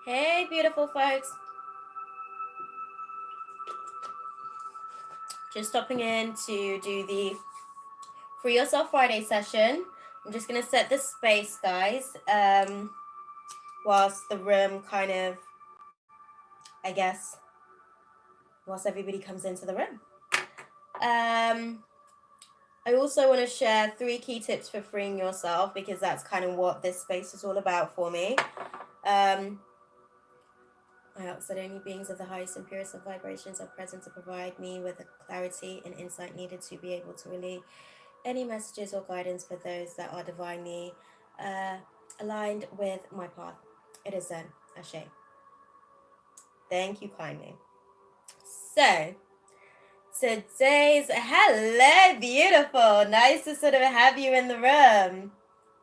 Hey, beautiful folks. Just stopping in to do the Free Yourself Friday session. I'm just going to set the space, guys, whilst the room kind of, I guess, whilst everybody comes into the room. I also want to share 3 key tips for freeing yourself, because that's kind of what this space is all about for me. I ask that only beings of the highest and purest of vibrations are present to provide me with the clarity and insight needed to be able to relay any messages or guidance for those that are divinely aligned with my path. It is done. Ashe. Thank you kindly. So, today's hello, beautiful. Nice to sort of have you in the room.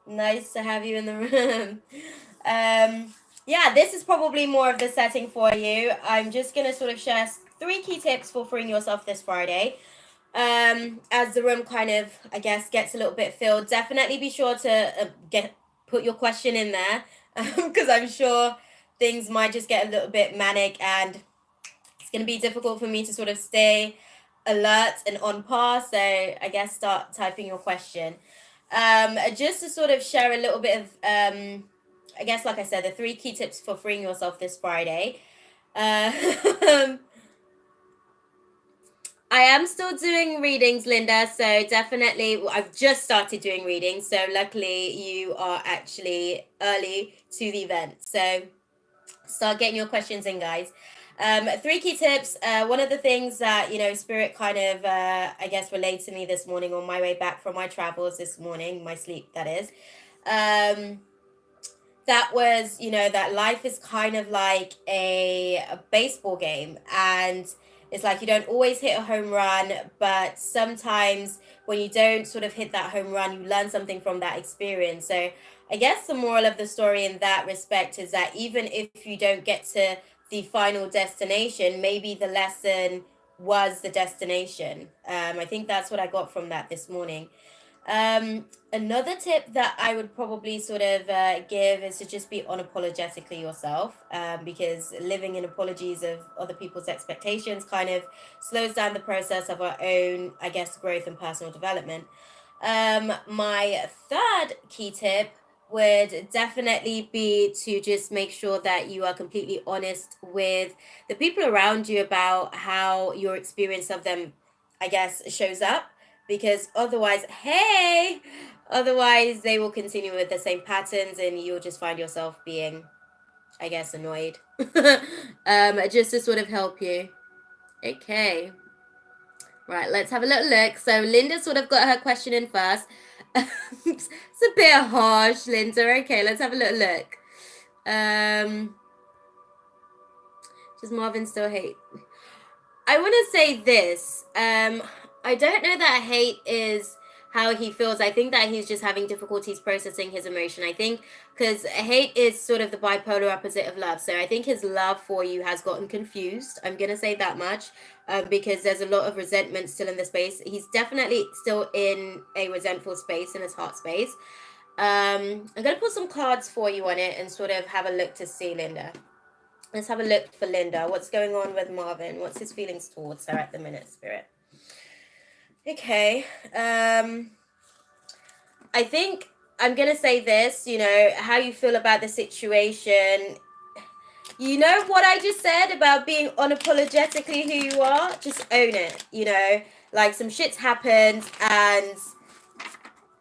Nice to have you in the room. Yeah, this is probably more of the setting for you. I'm just going to sort of share 3 key tips for freeing yourself this Friday. As the room kind of, I guess, gets a little bit filled, definitely be sure to put your question in there, because I'm sure things might just get a little bit manic, and it's going to be difficult for me to sort of stay alert and on par. So I guess start typing your question. Just to sort of share a little bit of, I guess, like I said, the 3 key tips for freeing yourself this Friday. I am still doing readings, Linda, so definitely I've just started doing readings, so luckily you are actually early to the event. So start getting your questions in, guys. 3 key tips. One of the things that, Spirit kind of, I guess, relayed to me this morning on my way back from my travels this morning, my sleep, that is. That was, that life is kind of like a baseball game, and it's like you don't always hit a home run, but sometimes when you don't sort of hit that home run, you learn something from that experience. So I guess the moral of the story in that respect is that even if you don't get to the final destination, maybe the lesson was the destination. I think that's what I got from that this morning. Another tip that I would probably sort of give is to just be unapologetically yourself, because living in apologies of other people's expectations kind of slows down the process of our own, I guess, growth and personal development. My third key tip would definitely be to just make sure that you are completely honest with the people around you about how your experience of them, I guess, shows up, because otherwise they will continue with the same patterns and you'll just find yourself being, I guess, annoyed. Just to sort of help you. Okay. Right, let's have a little look. So Linda sort of got her question in first. It's a bit harsh, Linda. Okay, let's have a little look. Does Marvin still hate? I want to say this. I don't know that hate is how he feels. I think that he's just having difficulties processing his emotion. I think because hate is sort of the bipolar opposite of love. So I think his love for you has gotten confused. I'm going to say that much, because there's a lot of resentment still in the space. He's definitely still in a resentful space, in his heart space. I'm going to put some cards for you on it and sort of have a look to see, Linda. Let's have a look for Linda. What's going on with Marvin? What's his feelings towards her at the minute, Spirit? Okay. I think I'm going to say this, how you feel about the situation. You know what I just said about being unapologetically who you are? Just own it, Like some shit's happened and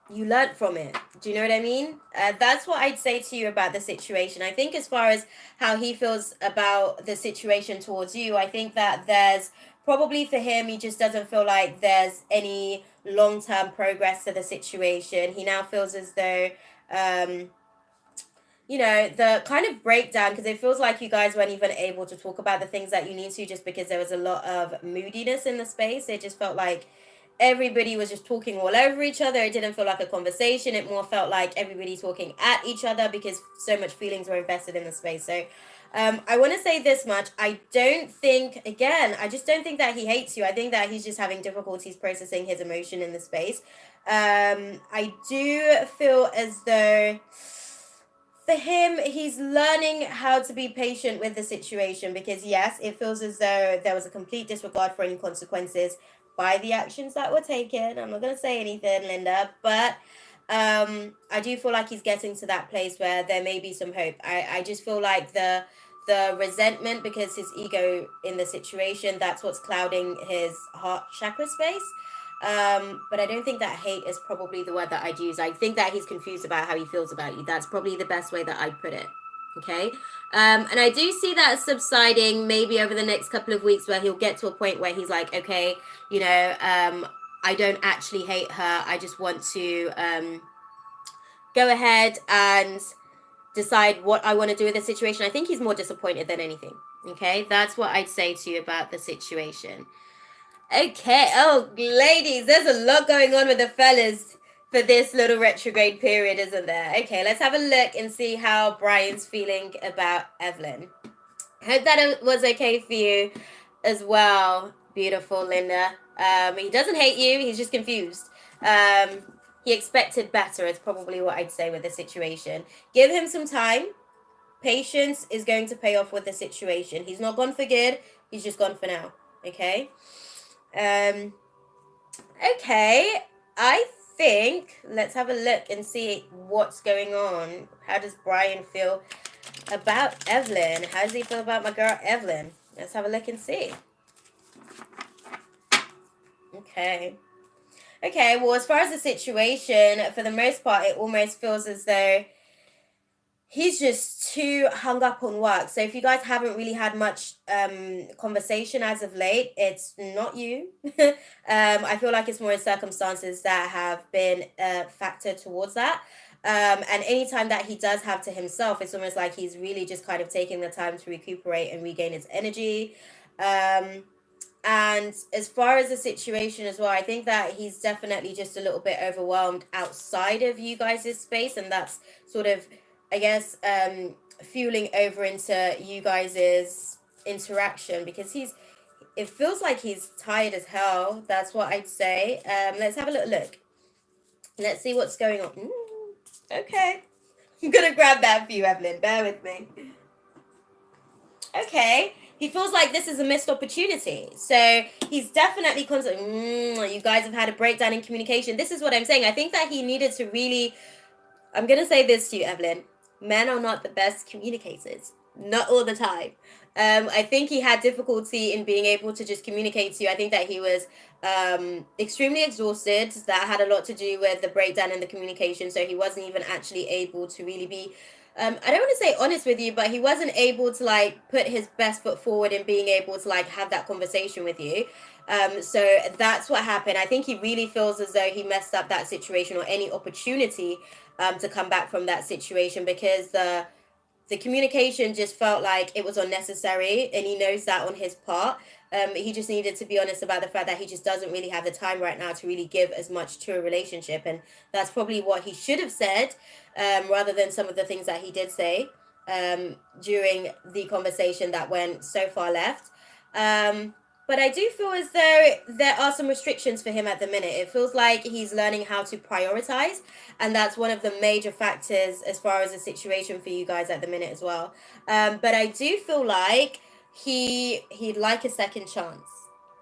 you learned from it. Do you know what I mean? That's what I'd say to you about the situation. I think as far as how he feels about the situation towards you, I think that there's probably, for him, he just doesn't feel like there's any long-term progress to the situation. He now feels as though, the kind of breakdown, because it feels like you guys weren't even able to talk about the things that you need to, just because there was a lot of moodiness in the space. It just felt like everybody was just talking all over each other. It didn't feel like a conversation. It more felt like everybody talking at each other, because so much feelings were invested in the space. So I want to say this much. I just don't think that he hates you. I think that he's just having difficulties processing his emotion in the space. I do feel as though for him, he's learning how to be patient with the situation because, yes, it feels as though there was a complete disregard for any consequences by the actions that were taken. I'm not going to say anything, Linda, but I do feel like he's getting to that place where there may be some hope. I just feel like the resentment, because his ego in the situation, that's what's clouding his heart chakra space. But I don't think that hate is probably the word that I'd use. I think that he's confused about how he feels about you. That's probably the best way that I'd put it. Okay. And I do see that subsiding maybe over the next couple of weeks, where he'll get to a point where he's like, okay, you know, I don't actually hate her. I just want to go ahead and decide what I want to do with the situation. I think he's more disappointed than anything. Okay. That's what I'd say to you about the situation. Okay. Oh, ladies, there's a lot going on with the fellas for this little retrograde period, isn't there? Okay, let's have a look and see how Brian's feeling about Evelyn. Hope that it was okay for you as well, beautiful Linda. He doesn't hate you, he's just confused. He expected better is probably what I'd say with the situation. Give him some time. Patience is going to pay off with the situation. He's not gone for good, he's just gone for now. Okay. Okay, I think let's have a look and see what's going on. How does Brian feel about Evelyn? How does he feel about my girl Evelyn? Let's have a look and see. Okay, well, as far as the situation, for the most part, it almost feels as though he's just too hung up on work. So if you guys haven't really had much conversation as of late, it's not you. I feel like it's more circumstances that have been a factor towards that. And anytime that he does have to himself, it's almost like he's really just kind of taking the time to recuperate and regain his energy. And as far as the situation as well, I think that he's definitely just a little bit overwhelmed outside of you guys' space. And that's sort of, I guess, fueling over into you guys' interaction, because it feels like he's tired as hell. That's what I'd say. Let's have a little look. Let's see what's going on. Okay. I'm going to grab that for you, Evelyn. Bear with me. Okay. He feels like this is a missed opportunity. So he's definitely constantly, you guys have had a breakdown in communication. This is what I'm saying. I think that he needed to really, I'm going to say this to you, Evelyn. Men are not the best communicators. Not all the time. I think he had difficulty in being able to just communicate to you. I think that he was extremely exhausted. That had a lot to do with the breakdown in the communication. So he wasn't even actually able to really be, I don't want to say honest with you, but he wasn't able to like put his best foot forward in being able to like have that conversation with you. So that's what happened. I think he really feels as though he messed up that situation, or any opportunity to come back from that situation, because the communication just felt like it was unnecessary, and he knows that on his part. He just needed to be honest about the fact that he just doesn't really have the time right now to really give as much to a relationship, and that's probably what he should have said, rather than some of the things that he did say during the conversation that went so far left. But I do feel as though there are some restrictions for him at the minute. It feels like he's learning how to prioritize. And that's one of the major factors as far as the situation for you guys at the minute as well. But I do feel like he'd like a second chance.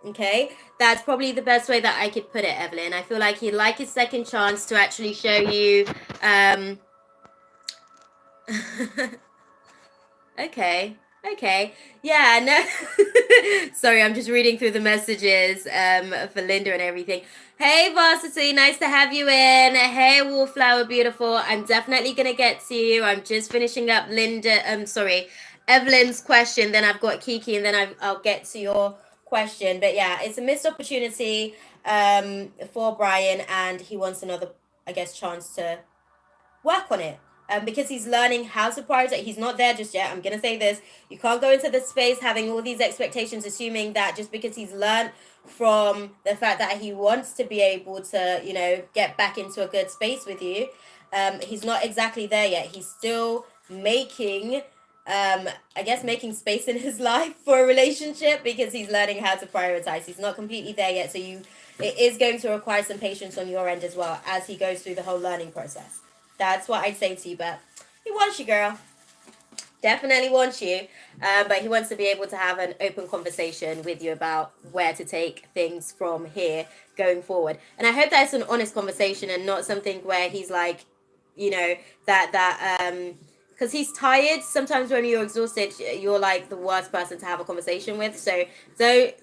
Okay, that's probably the best way that I could put it, Evelyn. I feel like he'd like a second chance to actually show you. Okay. Yeah, no. Sorry, I'm just reading through the messages for Linda and everything. Hey, Varsity, nice to have you in. Hey, Wallflower, beautiful. I'm definitely going to get to you. I'm just finishing up Evelyn's question. Then I've got Kiki, and then I'll get to your question. But yeah, it's a missed opportunity for Brian, and he wants another, I guess, chance to work on it. Because he's learning how to prioritize. He's not there just yet. I'm going to say this. You can't go into this space having all these expectations, assuming that just because he's learned from the fact that he wants to be able to, get back into a good space with you. He's not exactly there yet. He's still making space in his life for a relationship, because he's learning how to prioritize. He's not completely there yet. So it is going to require some patience on your end as well as he goes through the whole learning process. That's what I'd say to you, but He wants you, girl. Definitely wants you. But he wants to be able to have an open conversation with you about where to take things from here going forward. And I hope that it's an honest conversation and not something where he's like, you know, because he's tired. Sometimes when you're exhausted, you're like the worst person to have a conversation with. So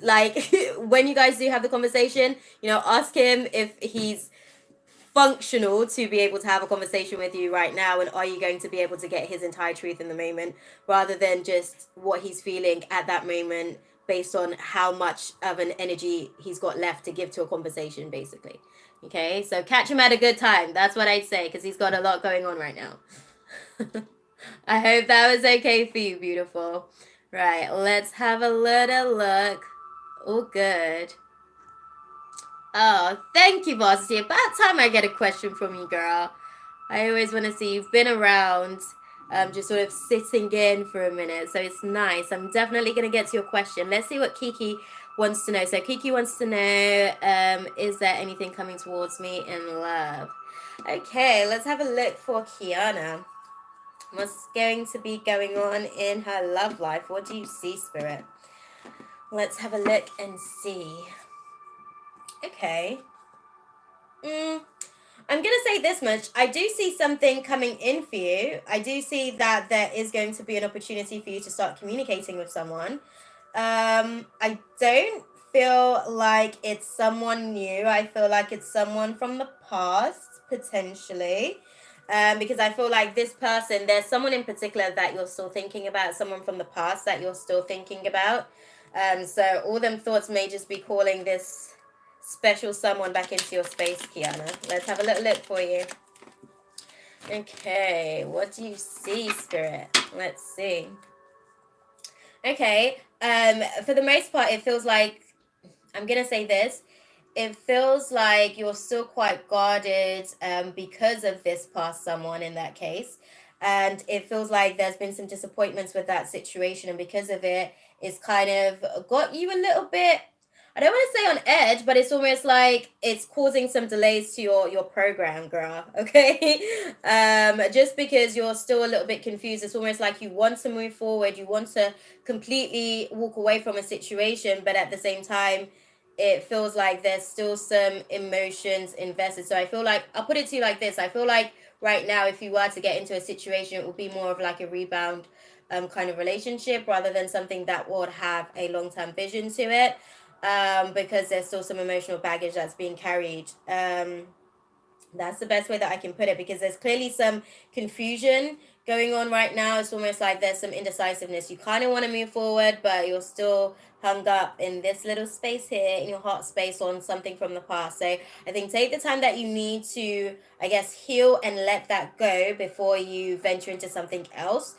like when you guys do have the conversation, ask him if he's functional to be able to have a conversation with you right now, and are you going to be able to get his entire truth in the moment rather than just what he's feeling at that moment based on how much of an energy he's got left to give to a conversation, basically. Okay, so catch him at a good time. That's what I'd say, because he's got a lot going on right now. I hope that was okay for you, beautiful. Right, let's have a little look. Oh, good. Oh, thank you, Varsity. About time I get a question from you, girl. I always want to see you've been around, just sort of sitting in for a minute, so it's nice. I'm definitely going to get to your question. Let's see what Kiki wants to know. So Kiki wants to know, is there anything coming towards me in love? Okay, let's have a look for Kiana. What's going to be going on in her love life? What do you see, Spirit? Let's have a look and see. Okay. I'm going to say this much. I do see something coming in for you. I do see that there is going to be an opportunity for you to start communicating with someone. I don't feel like it's someone new. I feel like it's someone from the past, potentially. Because I feel like this person, there's someone in particular that you're still thinking about, someone from the past that you're still thinking about. So all them thoughts may just be calling this special someone back into your space, Kiana. Let's have a little look for you. Okay, what do you see, Spirit? Let's see. Okay, for the most part, it feels like, I'm gonna say this, it feels like you're still quite guarded because of this past someone in that case. And it feels like there's been some disappointments with that situation, and because of it, it's kind of got you a little bit, I don't want to say on edge, but it's almost like it's causing some delays to your program, girl. Okay, just because you're still a little bit confused, it's almost like you want to move forward, you want to completely walk away from a situation, but at the same time, it feels like there's still some emotions invested. So I feel like, I'll put it to you like this: I feel like right now, if you were to get into a situation, it would be more of like a rebound kind of relationship rather than something that would have a long-term vision to it. Because there's still some emotional baggage that's being carried. That's the best way that I can put it, because there's clearly some confusion going on right now. It's almost like there's some indecisiveness. You kind of want to move forward, but you're still hung up in this little space here in your heart space on something from the past. So I think take the time that you need to, I guess, heal and let that go before you venture into something else,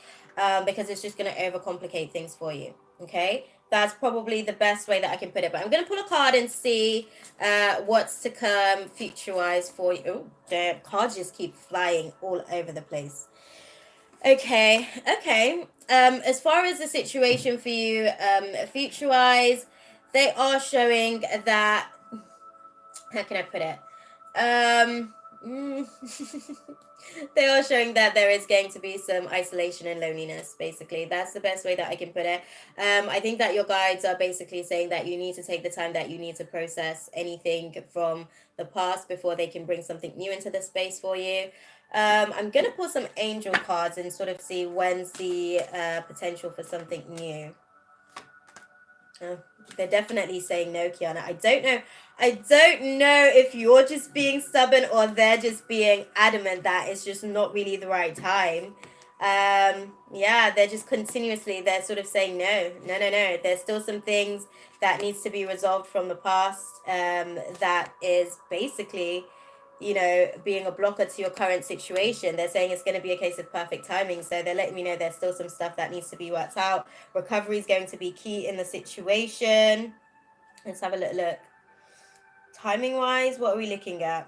because it's just going to overcomplicate things for you. Okay, that's probably the best way that I can put it. But I'm going to pull a card and see what's to come future-wise for you. Oh, the cards just keep flying all over the place. Okay. As far as the situation for you, future-wise, they are showing that, how can I put it? They are showing that there is going to be some isolation and loneliness, basically. That's the best way that I can put it. I think that your guides are basically saying that you need to take the time that you need to process anything from the past before they can bring something new into the space for you. I'm going to pull some angel cards and sort of see when's the potential for something new. They're definitely saying no, Kiana. I don't know if you're just being stubborn or they're just being adamant that it's just not really the right time. Yeah, they're just continuously, they're sort of saying no. There's still some things that needs to be resolved from the past, that is basically, being a blocker to your current situation. They're saying it's going to be a case of perfect timing. So they're letting me know there's still some stuff that needs to be worked out. Recovery is going to be key in the situation. Let's have a little look. Timing wise, what are we looking at?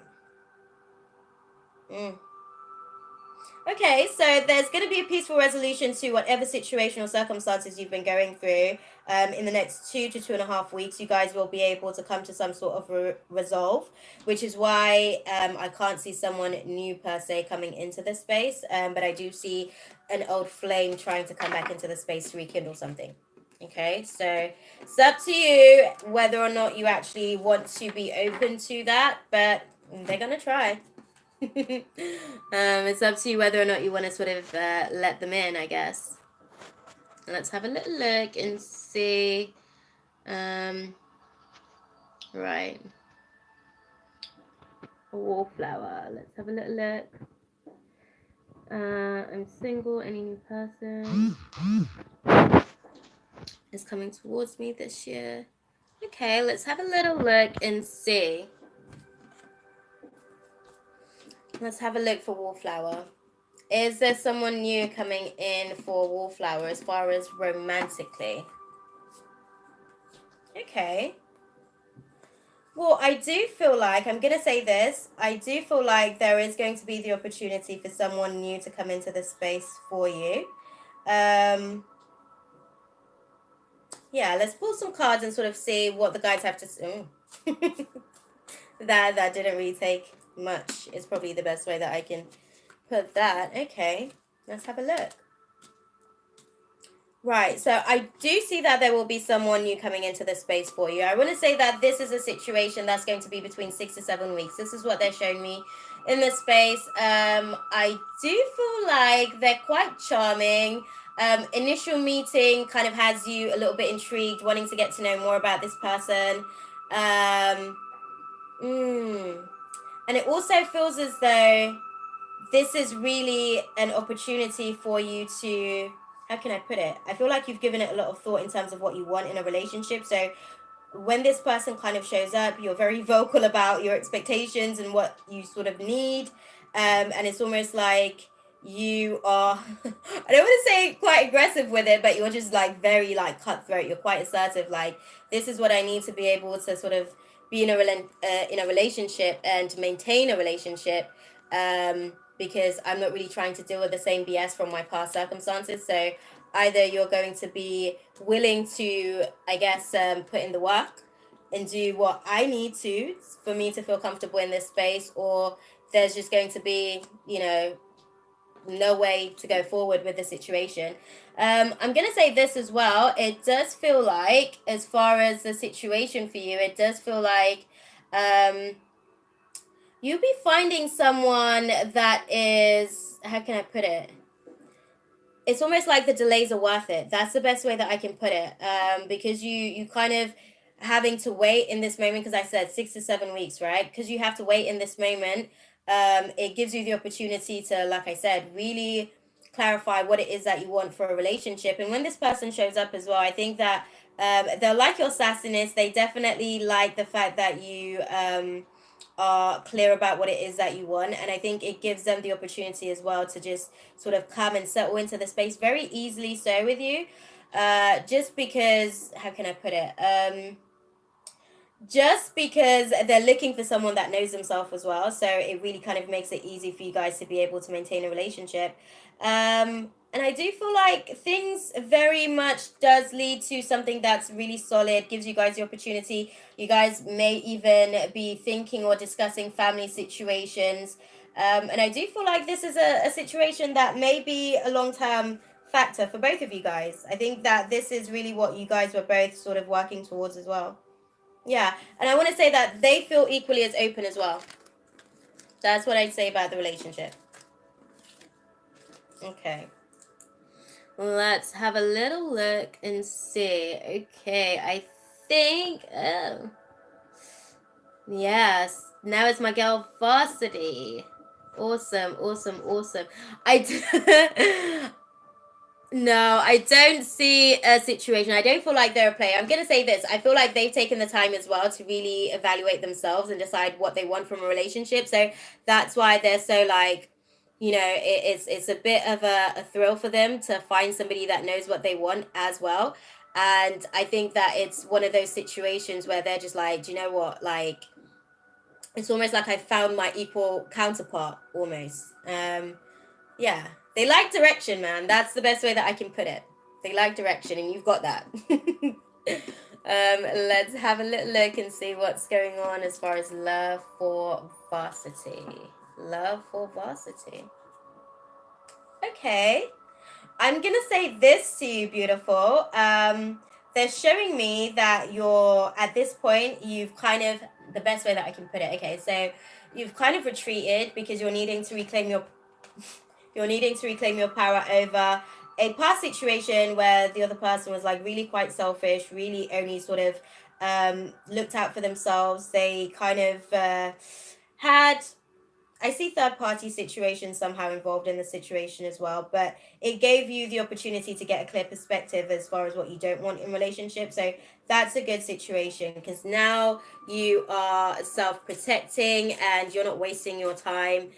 Okay, so there's going to be a peaceful resolution to whatever situation or circumstances you've been going through. In the next 2 to 2.5 weeks, you guys will be able to come to some sort of resolve, which is why I can't see someone new per se coming into this space, but I do see an old flame trying to come back into the space to rekindle something. Okay, so it's up to you whether or not you actually want to be open to that, but they're going to try. It's up to you whether or not you want to sort of let them in, I guess. Let's have a little look and see. Right. A wallflower. Let's have a little look. I'm single. Any new person is coming towards me this year? Okay, let's have a little look and see. Let's have a look for wallflower. Is there someone new coming in for wallflower as far as romantically? Okay. Well, I do feel like, I'm going to say this, I do feel like there is going to be the opportunity for someone new to come into this space for you. Yeah, let's pull some cards and sort of see what the guides have to say. That didn't really take much. It's probably the best way that I can put that. Okay, let's have a look. Right, so I do see that there will be someone new coming into this space for you. I want to say that this is a situation that's going to be between 6 to 7 weeks. This is what they're showing me in this space. I do feel like they're quite charming. Initial meeting kind of has you a little bit intrigued, wanting to get to know more about this person. And it also feels as though this is really an opportunity for you to, how can I put it? I feel like you've given it a lot of thought in terms of what you want in a relationship. So when this person kind of shows up, you're very vocal about your expectations and what you sort of need. And it's almost like you are, I don't want to say quite aggressive with it, but you're just like very like cutthroat. You're quite assertive. Like, this is what I need to be able to sort of be in a relationship and to maintain a relationship. Because I'm not really trying to deal with the same BS from my past circumstances. So either you're going to be willing to, I guess, put in the work and do what I need to for me to feel comfortable in this space, or there's just going to be, no way to go forward with the situation. I'm going to say this as well. It does feel like, as far as the situation for you, it does feel like you'll be finding someone that is, how can I put it? It's almost like the delays are worth it. That's the best way that I can put it. Because you kind of having to wait in this moment, because I said 6 to 7 weeks, right? Because you have to wait in this moment. It gives you the opportunity to, like I said, really clarify what it is that you want for a relationship. And when this person shows up as well, I think that they'll like your sassiness. They definitely like the fact that you are clear about what it is that you want, and I think it gives them the opportunity as well to just sort of come and settle into the space very easily so with you, just because, how can I put it, just because they're looking for someone that knows themselves as well, so it really kind of makes it easy for you guys to be able to maintain a relationship. And I do feel like things very much does lead to something that's really solid, gives you guys the opportunity. You guys may even be thinking or discussing family situations. And I do feel like this is a situation that may be a long-term factor for both of you guys. I think that this is really what you guys were both sort of working towards as well. Yeah, and I want to say that they feel equally as open as well. That's what I'd say about the relationship. Okay. Let's have a little look and see. Okay, I think... yes, now it's my girl Varsity. Awesome, awesome, awesome. No, I don't see a situation. I don't feel like they're a player. I'm going to say this. I feel like they've taken the time as well to really evaluate themselves and decide what they want from a relationship. So that's why they're so like, it's a bit of a thrill for them to find somebody that knows what they want as well. And I think that it's one of those situations where they're just like, do you know what? Like, it's almost like I found my equal counterpart almost. Yeah, they like direction, man. That's the best way that I can put it. They like direction, and you've got that. Let's have a little look and see what's going on as far as love for varsity. Love for varsity. Okay. I'm gonna say this to you, beautiful. They're showing me that you're at this point. You've kind of the best way that I can put it. Okay, so you've kind of retreated because you're needing to reclaim your power over a past situation where the other person was like really quite selfish, really only sort of looked out for themselves. They kind of had, I see third party situations somehow involved in the situation as well, but it gave you the opportunity to get a clear perspective as far as what you don't want in relationships. So that's a good situation because now you are self protecting and you're not wasting your time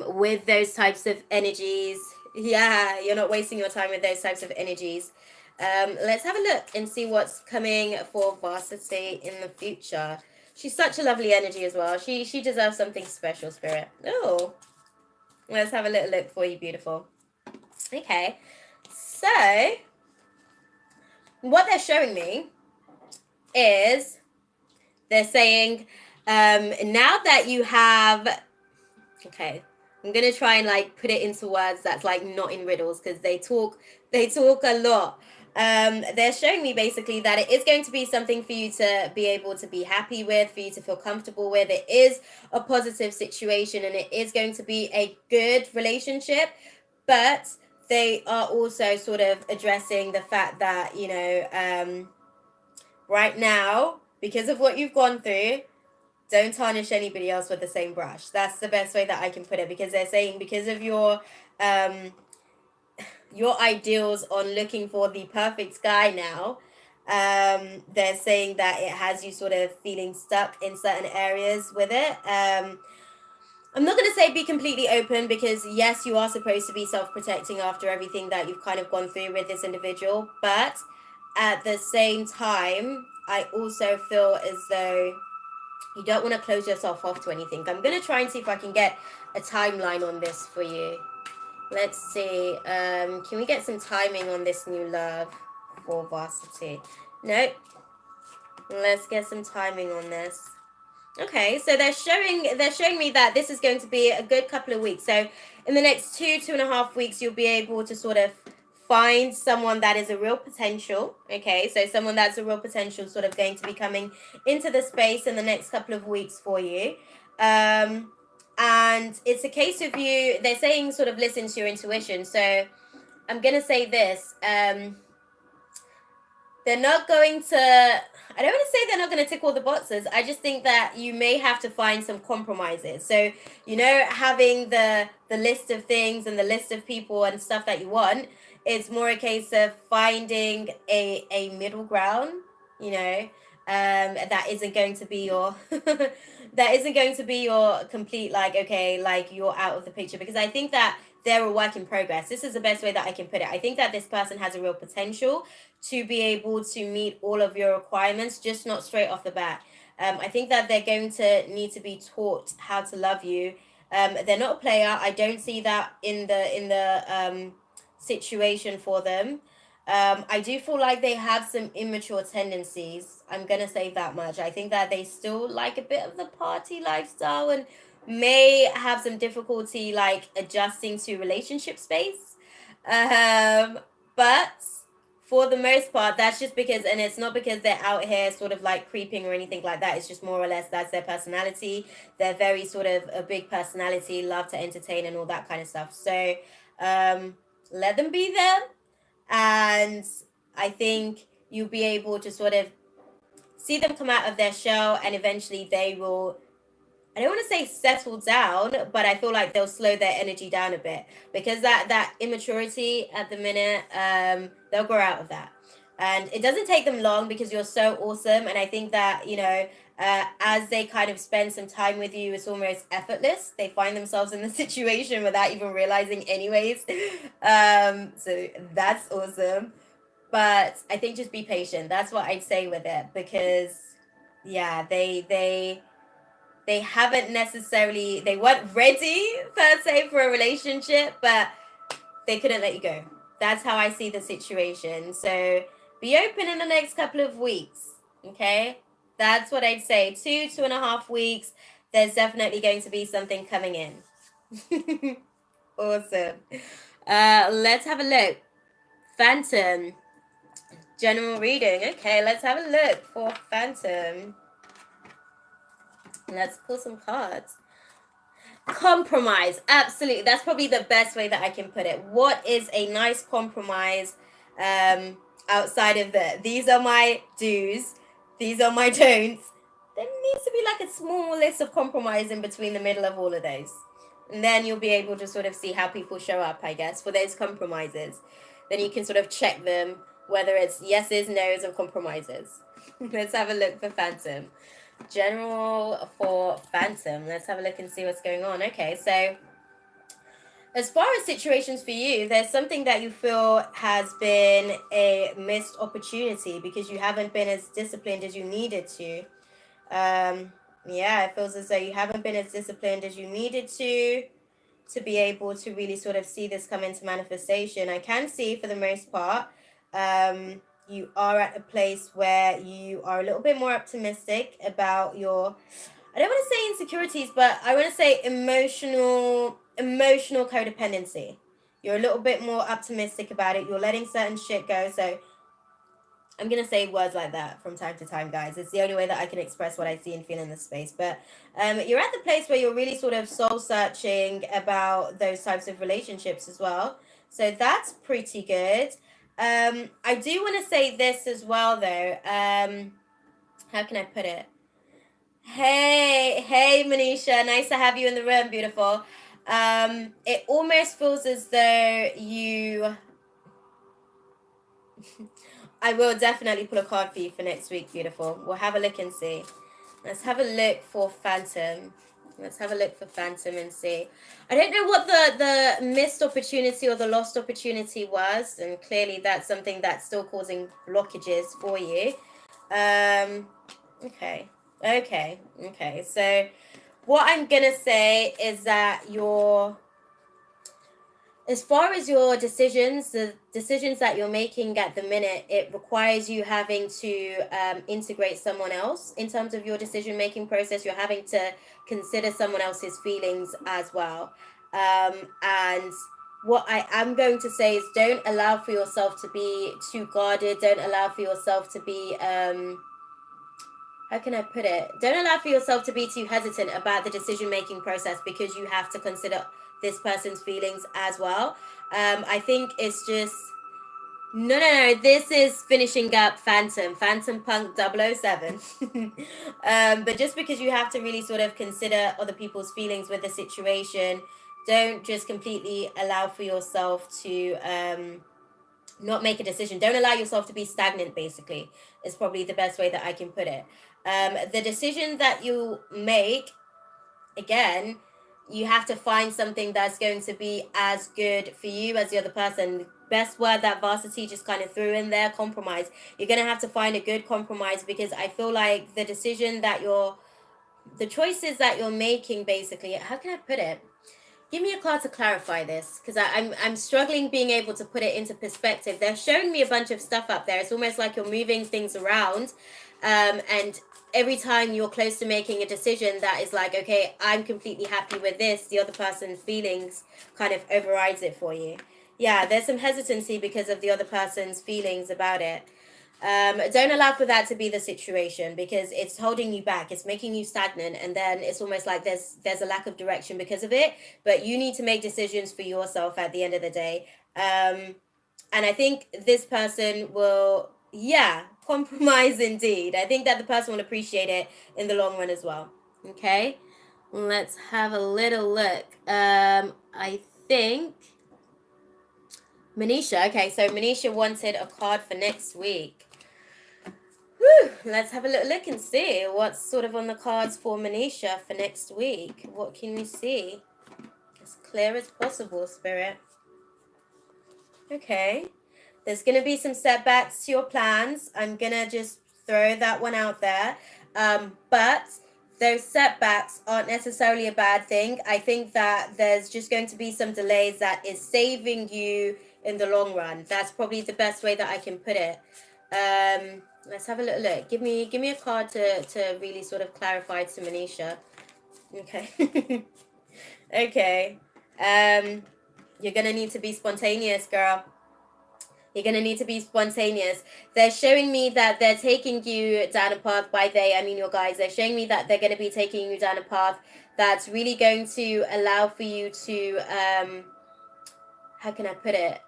with those types of energies. Yeah, you're not wasting your time with those types of energies. Let's have a look and see what's coming for varsity in the future. She's such a lovely energy as well. She deserves something special, Spirit. Oh, let's have a little look for you, beautiful. Okay, so what they're showing me is they're saying now that you have, okay, I'm gonna try and like put it into words that's like not in riddles because they talk a lot. They're showing me basically that it is going to be something for you to be able to be happy with, for you to feel comfortable with. It is a positive situation and it is going to be a good relationship, but they are also sort of addressing the fact that, right now, because of what you've gone through, don't tarnish anybody else with the same brush. That's the best way that I can put it, because they're saying because of your ideals on looking for the perfect guy now, they're saying that it has you sort of feeling stuck in certain areas with it. I'm not going to say be completely open because yes, you are supposed to be self-protecting after everything that you've kind of gone through with this individual, but at the same time, I also feel as though you don't want to close yourself off to anything. I'm going to try and see if I can get a timeline on this for you. Let's see. Can we get some timing on this new love for varsity? Nope. Let's get some timing on this. Okay, so they're showing me that this is going to be a good couple of weeks. So in the next 2.5 weeks, you'll be able to sort of find someone that is a real potential. Okay, so someone that's a real potential sort of going to be coming into the space in the next couple of weeks for you. And it's a case of you, they're saying sort of listen to your intuition. So I'm gonna say this. They're not going to, I don't want to say they're not going to tick all the boxes. I just think that you may have to find some compromises. So, having the list of things and the list of people and stuff that you want, it's more a case of finding a middle ground, that isn't going to be your that isn't going to be your complete, like, okay, like you're out of the picture, because I think that they're a work in progress. This is the best way that I can put it. I think that this person has a real potential to be able to meet all of your requirements, just not straight off the bat. I think that they're going to need to be taught how to love you. They're not a player. I don't see that in the situation for them. I do feel like they have some immature tendencies. I'm gonna say that much. I think that they still like a bit of the party lifestyle and may have some difficulty like adjusting to relationship space. But for the most part, that's just because, and it's not because they're out here sort of like creeping or anything like that. It's just more or less that's their personality. They're very sort of a big personality, love to entertain and all that kind of stuff. So let them be them. And I think you'll be able to sort of see them come out of their shell, and eventually they will, I don't want to say settle down, but I feel like they'll slow their energy down a bit, because that immaturity at the minute, they'll grow out of that. And it doesn't take them long because you're so awesome. And I think that, as they kind of spend some time with you, it's almost effortless. They find themselves in the situation without even realizing anyways. So that's awesome. But I think just be patient. That's what I'd say with it, because yeah, they They haven't necessarily, they weren't ready per se for a relationship, but they couldn't let you go. That's how I see the situation. So be open in the next couple of weeks. Okay. That's what I'd say. 2.5 weeks. There's definitely going to be something coming in. Awesome. Let's have a look. Phantom. General reading. Okay, let's have a look for Phantom. Let's pull some cards. Compromise. Absolutely. That's probably the best way that I can put it. What is a nice compromise outside of these are my do's, these are my don'ts? There needs to be like a small list of compromise in between the middle of all of those. And then you'll be able to sort of see how people show up, I guess, for those compromises. Then you can sort of check them, whether it's yeses, nos, or compromises. Let's have a look for Phantom. General for Phantom. Let's have a look and see what's going on. Okay, so as far as situations for you, there's something that you feel has been a missed opportunity because you haven't been as disciplined as you needed to. Yeah, it feels as though you haven't been as disciplined as you needed to be able to really sort of see this come into manifestation. I can see for the most part, you are at a place where you are a little bit more optimistic about your, I don't want to say insecurities, but I want to say emotional codependency. You're a little bit more optimistic about it. You're letting certain shit go. So I'm going to say words like that from time to time, guys. It's the only way that I can express what I see and feel in this space. But you're at the place where you're really sort of soul searching about those types of relationships as well. So that's pretty good. I do want to say this as well, though. How can I put it? Hey, Manisha. Nice to have you in the room, beautiful. It almost feels as though you... I will definitely pull a card for you for next week, beautiful. We'll have a look and see. Let's have a look for Phantom. Let's have a look for Phantom and see. I don't know what the missed opportunity or the lost opportunity was, and clearly that's something that's still causing blockages for you. Okay. So what I'm gonna say is that as far as your decisions, the decisions that you're making at the minute, it requires you having to integrate someone else in terms of your decision-making process. You're having to consider someone else's feelings as well. And what I am going to say is don't allow for yourself to be too guarded. Don't allow for yourself to be... how can I put it? Don't allow for yourself to be too hesitant about the decision-making process because you have to consider this person's feelings as well. I think it's just... No. This is finishing up Phantom Punk 007. But just because you have to really sort of consider other people's feelings with the situation, don't just completely allow for yourself to... not make a decision. Don't allow yourself to be stagnant, basically, is probably the best way that I can put it. The decision that you make, again, you have to find something that's going to be as good for you as the other person. Best word that Varsity just kind of threw in there, compromise. You're going to have to find a good compromise because I feel like the choices that you're making, basically, how can I put it? Give me a card to clarify this, because I'm struggling being able to put it into perspective. They're showing me a bunch of stuff up there. It's almost like you're moving things around, and every time you're close to making a decision that is like, okay, I'm completely happy with this, the other person's feelings kind of overrides it for you. Yeah, there's some hesitancy because of the other person's feelings about it. Don't allow for that to be the situation because it's holding you back. It's making you stagnant, and then it's almost like there's a lack of direction because of it. But you need to make decisions for yourself at the end of the day. And I think this person will, compromise indeed. I think that the person will appreciate it in the long run as well. Okay, let's have a little look. I think Manisha. Okay, so Manisha wanted a card for next week. Let's have a little look and see what's sort of on the cards for Manisha for next week. What can we see? As clear as possible, Spirit. Okay. There's going to be some setbacks to your plans. I'm going to just throw that one out there. But those setbacks aren't necessarily a bad thing. I think that there's just going to be some delays that is saving you in the long run. That's probably the best way that I can put it. Let's have a little look. Give me a card to really sort of clarify to Manisha. Okay. Okay. You're gonna need to be spontaneous, girl. You're going to need to be spontaneous. They're showing me that they're taking you down a path. By they, I mean your guys. They're showing me that they're going to be taking you down a path that's really going to allow for you to, how can I put it?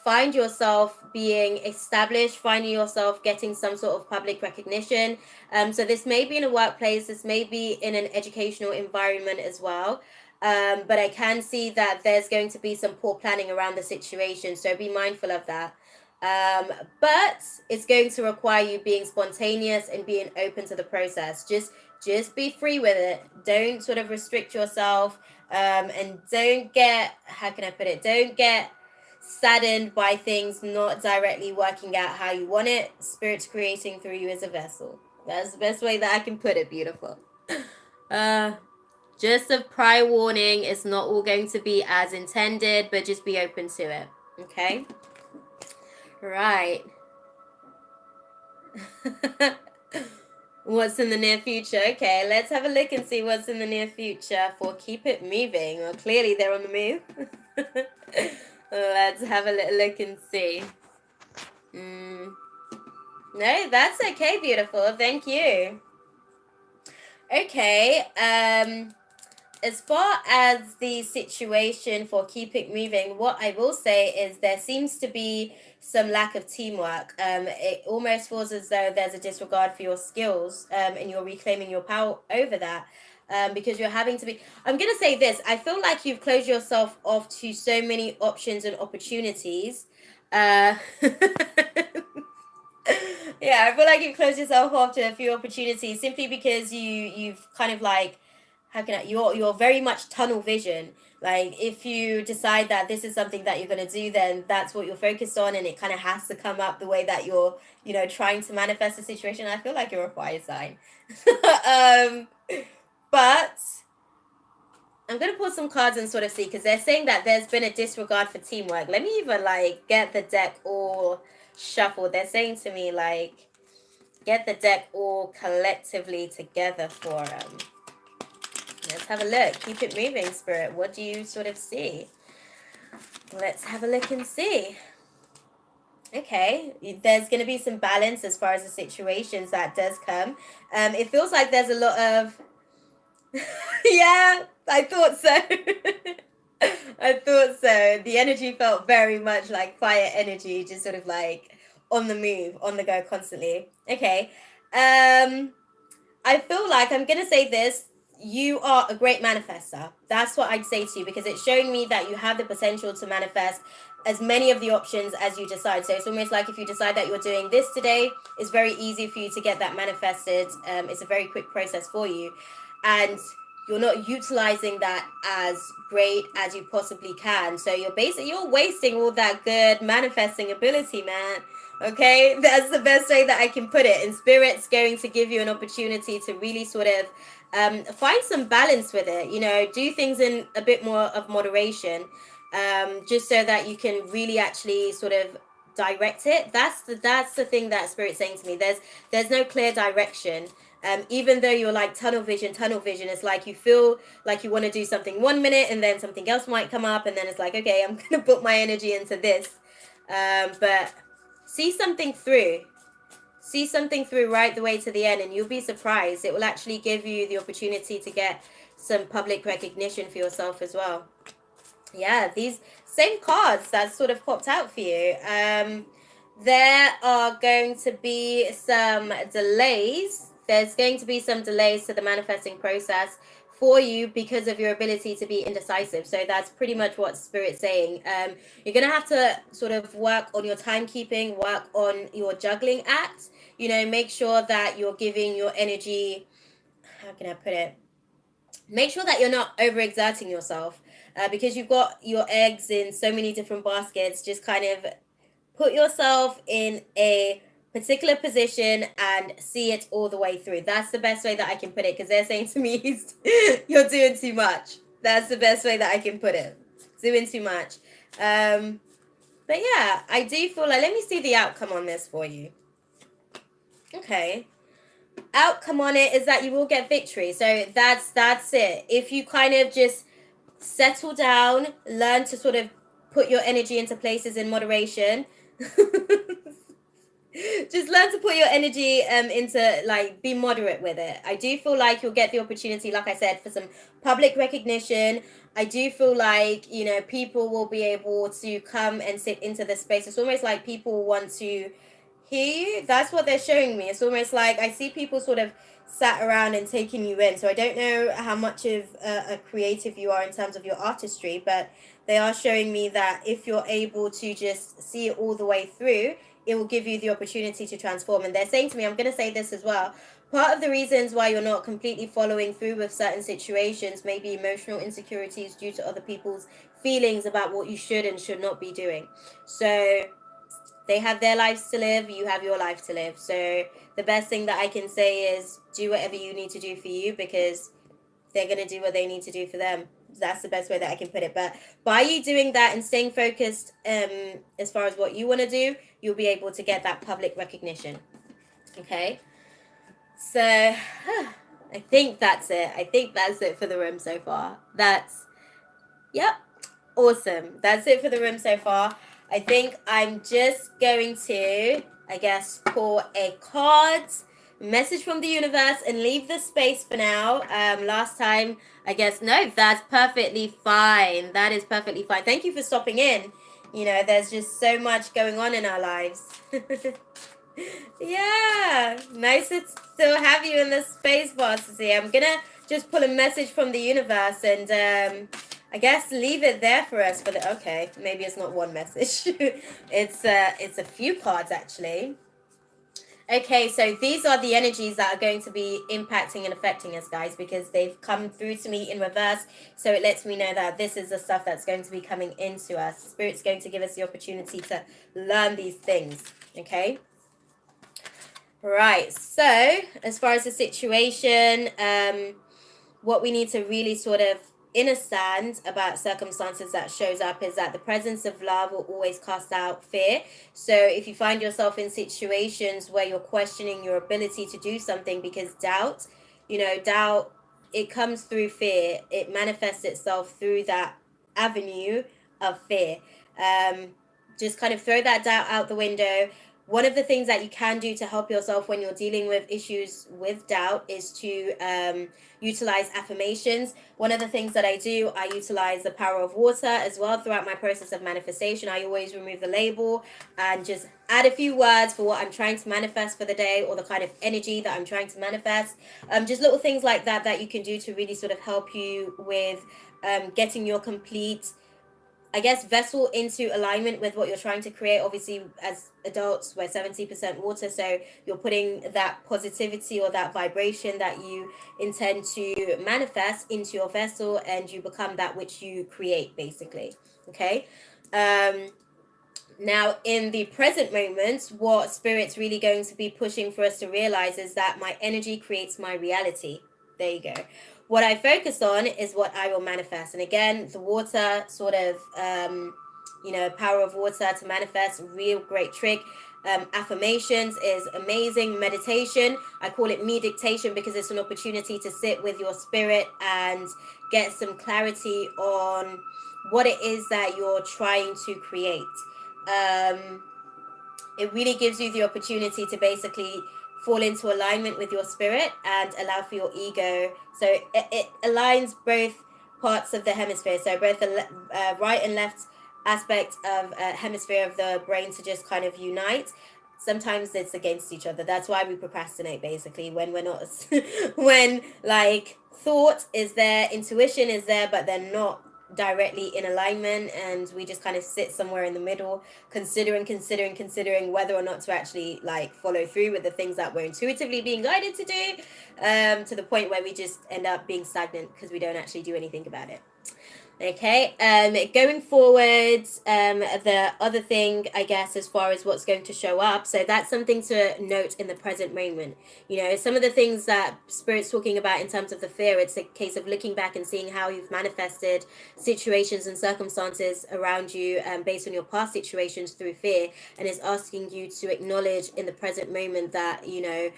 Find yourself being established, finding yourself getting some sort of public recognition. So this may be in a workplace. This may be in an educational environment as well. But I can see that there's going to be some poor planning around the situation. So be mindful of that. But it's going to require you being spontaneous and being open to the process. Just be free with it. Don't sort of restrict yourself, and don't get, how can I put it, don't get saddened by things not directly working out how you want it. Spirit's creating through you as a vessel. That's the best way that I can put it, beautiful. Just a prior warning, it's not all going to be as intended, but just be open to it. Okay? Right. What's in the near future? Okay, let's have a look and see what's in the near future for Keep It Moving. Well, clearly they're on the move. Let's have a little look and see. No, that's okay, beautiful. Thank you. Okay, as far as the situation for Keep It Moving, what I will say is there seems to be some lack of teamwork. It almost feels as though there's a disregard for your skills, and you're reclaiming your power over that, because you're having to be, I'm going to say this, I feel like you've closed yourself off to so many options and opportunities. Yeah, I feel like you've closed yourself off to a few opportunities simply because you've kind of like, how can I, you're very much tunnel vision. Like if you decide that this is something that you're going to do, then that's what you're focused on, and it kind of has to come up the way that you're, trying to manifest the situation. I feel like you're a fire sign. But I'm going to pull some cards and sort of see, because they're saying that there's been a disregard for teamwork. Let me even get the deck all shuffled. They're saying to me get the deck all collectively together for them. Let's have a look. Keep it moving, Spirit. What do you sort of see? Let's have a look and see. Okay, there's going to be some balance as far as the situations that does come. It feels like there's a lot of... Yeah, I thought so. I thought so. The energy felt very much like fire energy, just sort of on the move, on the go constantly. Okay. I feel like I'm going to say this. You are a great manifester. That's what I'd say to you, because it's showing me that you have the potential to manifest as many of the options as you decide. So it's almost like if you decide that you're doing this today, it's very easy for you to get that manifested. It's a very quick process for you. And you're not utilizing that as great as you possibly can. So you're wasting all that good manifesting ability, man. Okay, that's the best way that I can put it. And Spirit's going to give you an opportunity to really sort of find some balance with it. Do things in a bit more of moderation, just so that you can really actually sort of direct it. That's the thing that Spirit's saying to me. There's no clear direction. Even though you're tunnel vision, it's like you feel like you want to do something 1 minute and then something else might come up, and then it's like, okay, I'm going to put my energy into this. But see something through right the way to the end, and you'll be surprised. It will actually give you the opportunity to get some public recognition for yourself as well. Yeah, these same cards that sort of popped out for you. There are going to be some delays. There's going to be some delays to the manifesting process for you because of your ability to be indecisive. So that's pretty much what Spirit's saying. You're going to have to sort of work on your timekeeping, work on your juggling act. Make sure that you're giving your energy, how can I put it? Make sure that you're not overexerting yourself, because you've got your eggs in so many different baskets. Just kind of put yourself in a particular position and see it all the way through. That's the best way that I can put it, because they're saying to me, you're doing too much. That's the best way that I can put it. Doing too much. But yeah, I do feel like, let me see the outcome on this for you. Okay. Outcome on it is that you will get victory. So that's it. If you kind of just settle down, learn to sort of put your energy into places in moderation. Just learn to put your energy into, like, be moderate with it. I do feel like you'll get the opportunity, like I said, for some public recognition. I do feel like, you know, people will be able to come and sit into this space. It's almost like people want to hear you. That's what they're showing me. It's almost like I see people sort of sat around and taking you in. So I don't know how much of a creative you are in terms of your artistry, but they are showing me that if you're able to just see it all the way through, it will give you the opportunity to transform. And they're saying to me, I'm going to say this as well, part of the reasons why you're not completely following through with certain situations may be emotional insecurities due to other people's feelings about what you should and should not be doing. So they have their lives to live, you have your life to live. So the best thing that I can say is do whatever you need to do for you, because they're going to do what they need to do for them. That's the best way that I can put it. But by you doing that and staying focused as far as what you want to do, you'll be able to get that public recognition. Okay? So I think that's it. I think that's it for the room so far. Yep. Awesome. That's it for the room so far. I think I'm just going to, I guess, pull a card, message from the universe, and leave the space for now. Last time, I guess, no, that's perfectly fine. That is perfectly fine. Thank you for stopping in. You know, there's just so much going on in our lives. Yeah, nice to still have you in the space, Varsity. I'm gonna just pull a message from the universe and I guess leave it there for us for the. Okay, maybe it's not one message. It's a few cards actually. Okay, so these are the energies that are going to be impacting and affecting us, guys, because they've come through to me in reverse. So it lets me know that this is the stuff that's going to be coming into us. Spirit's going to give us the opportunity to learn these things. Okay. Right, so as far as the situation, what we need to really sort of understand about circumstances that shows up is that the presence of love will always cast out fear. So if you find yourself in situations where you're questioning your ability to do something because doubt, it comes through fear. It manifests itself through that avenue of fear. Just kind of throw that doubt out the window. One of the things that you can do to help yourself when you're dealing with issues with doubt is to utilize affirmations. One of the things that I do, I utilize the power of water as well throughout my process of manifestation. I always remove the label and just add a few words for what I'm trying to manifest for the day, or the kind of energy that I'm trying to manifest. Just little things like that you can do to really sort of help you with getting your complete, I guess, vessel into alignment with what you're trying to create. Obviously, as adults, we're 70% water, so you're putting that positivity or that vibration that you intend to manifest into your vessel, and you become that which you create, basically. Okay. Now, in the present moment, what Spirit's really going to be pushing for us to realize is that my energy creates my reality. There you go. What I focus on is what I will manifest. And again, the water sort of, power of water to manifest, real great trick. Affirmations is amazing. Meditation, I call it me dictation because it's an opportunity to sit with your spirit and get some clarity on what it is that you're trying to create. It really gives you the opportunity to basically fall into alignment with your spirit and allow for your ego. So it aligns both parts of the hemisphere, so both the right and left aspect of hemisphere of the brain to just kind of unite. Sometimes it's against each other. That's why we procrastinate, basically, when we're not when like thought is there, intuition is there, but they're not directly in alignment, and we just kind of sit somewhere in the middle, considering whether or not to actually like follow through with the things that we're intuitively being guided to do, to the point where we just end up being stagnant because we don't actually do anything about it. Okay, going forward, the other thing, I guess, as far as what's going to show up, so that's something to note in the present moment. You know, some of the things that Spirit's talking about in terms of the fear, it's a case of looking back and seeing how you've manifested situations and circumstances around you based on your past situations through fear, and it's asking you to acknowledge in the present moment that, you know,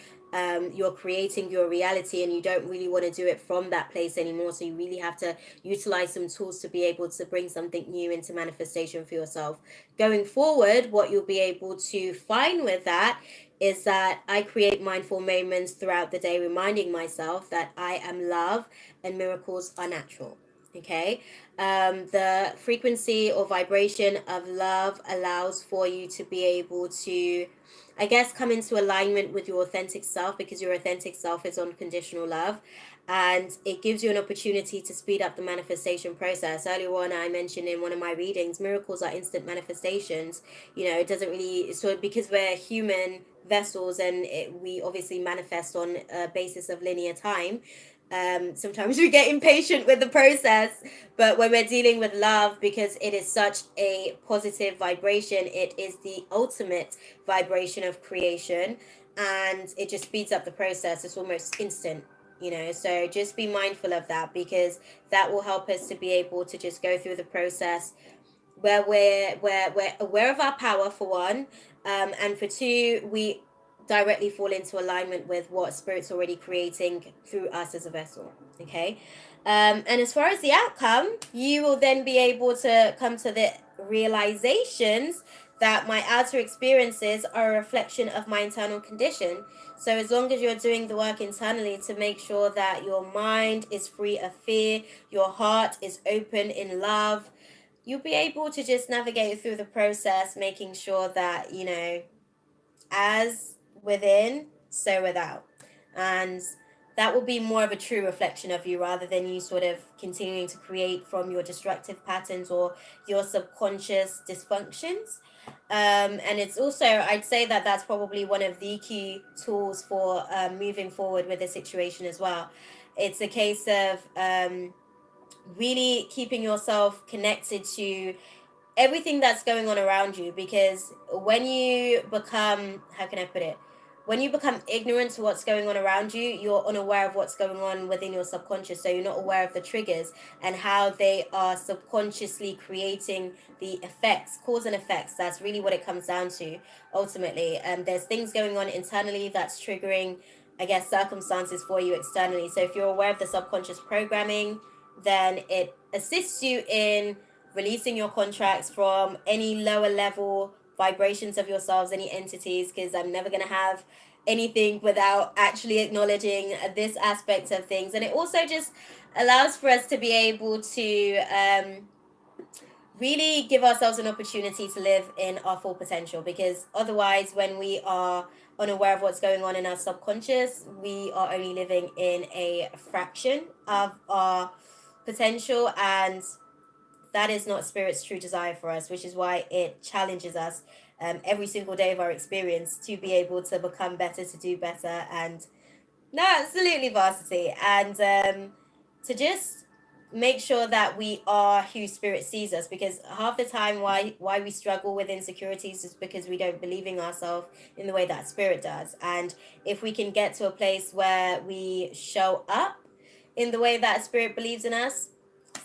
you're creating your reality and you don't really want to do it from that place anymore. So you really have to utilize some tools to be able to bring something new into manifestation for yourself. Going forward, what you'll be able to find with that is that I create mindful moments throughout the day, reminding myself that I am love and miracles are natural. Okay, the frequency or vibration of love allows for you to be able to, I guess, come into alignment with your authentic self, because your authentic self is unconditional love, and it gives you an opportunity to speed up the manifestation process. Earlier on, I mentioned in one of my readings, miracles are instant manifestations. You know, it doesn't really, so because we're human vessels and we obviously manifest on a basis of linear time. Sometimes we get impatient with the process, but when we're dealing with love, because it is such a positive vibration, it is the ultimate vibration of creation, and it just speeds up the process. It's almost instant, you know. So just be mindful of that, because that will help us to be able to just go through the process where we're aware of our power, for one, and for two, we directly fall into alignment with what Spirit's already creating through us as a vessel. Okay, and as far as the outcome, you will then be able to come to the realizations that my outer experiences are a reflection of my internal condition. So as long as you're doing the work internally to make sure that your mind is free of fear, your heart is open in love, you'll be able to just navigate through the process, making sure that, you know, as within, so without. And that will be more of a true reflection of you, rather than you sort of continuing to create from your destructive patterns or your subconscious dysfunctions. And it's also, I'd say that that's probably one of the key tools for moving forward with the situation as well. It's a case of really keeping yourself connected to everything that's going on around you, because when you become, how can I put it, when you become ignorant to what's going on around you, you're unaware of what's going on within your subconscious. So you're not aware of the triggers and how they are subconsciously creating the effects, cause and effects. That's really what it comes down to ultimately. There's things going on internally that's triggering, I guess, circumstances for you externally. So if you're aware of the subconscious programming, then it assists you in releasing your contracts from any lower level vibrations of yourselves, any entities, because I'm never going to have anything without actually acknowledging this aspect of things. And it also just allows for us to be able to really give ourselves an opportunity to live in our full potential, because otherwise, when we are unaware of what's going on in our subconscious, we are only living in a fraction of our potential, and that is not Spirit's true desire for us, which is why it challenges us every single day of our experience to be able to become better, to do better, and no, absolutely varsity, and to just make sure that we are who Spirit sees us, because half the time why we struggle with insecurities is because we don't believe in ourselves in the way that Spirit does. And if we can get to a place where we show up in the way that Spirit believes in us,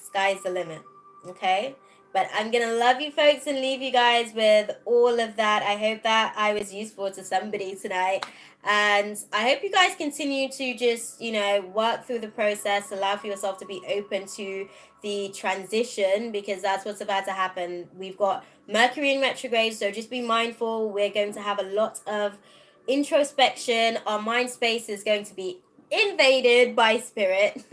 sky's the limit. Okay, but I'm gonna love you folks and leave you guys with all of that. I hope that I was useful to somebody tonight, and I hope you guys continue to just, you know, work through the process, allow for yourself to be open to the transition, because that's what's about to happen. We've got Mercury in retrograde, so just be mindful. We're going to have a lot of introspection. Our mind space is going to be invaded by Spirit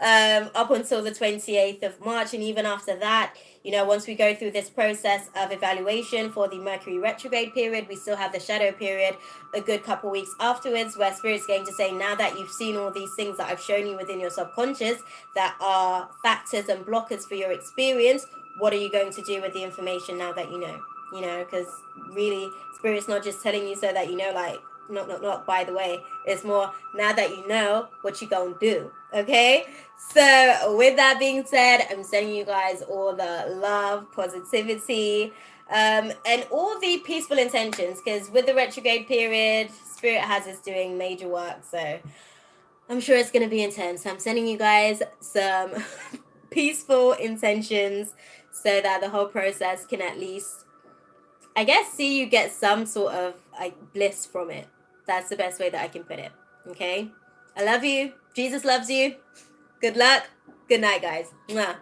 up until the 28th of March. And even after that, you know, once we go through this process of evaluation for the Mercury retrograde period, we still have the shadow period a good couple weeks afterwards, where Spirit's going to say, now that you've seen all these things that I've shown you within your subconscious that are factors and blockers for your experience, what are you going to do with the information now that you know? You know, because really, Spirit's not just telling you so that you know, like, not by the way. It's more now that you know what you gonna do. Okay? So with that being said, I'm sending you guys all the love, positivity, and all the peaceful intentions, because with the retrograde period, Spirit has us doing major work, so I'm sure it's going to be intense. I'm sending you guys some peaceful intentions so that the whole process can at least, I guess, see you get some sort of like bliss from it. That's the best way that I can put it. Okay? I love you. Jesus loves you. Good luck. Good night, guys. Mwah.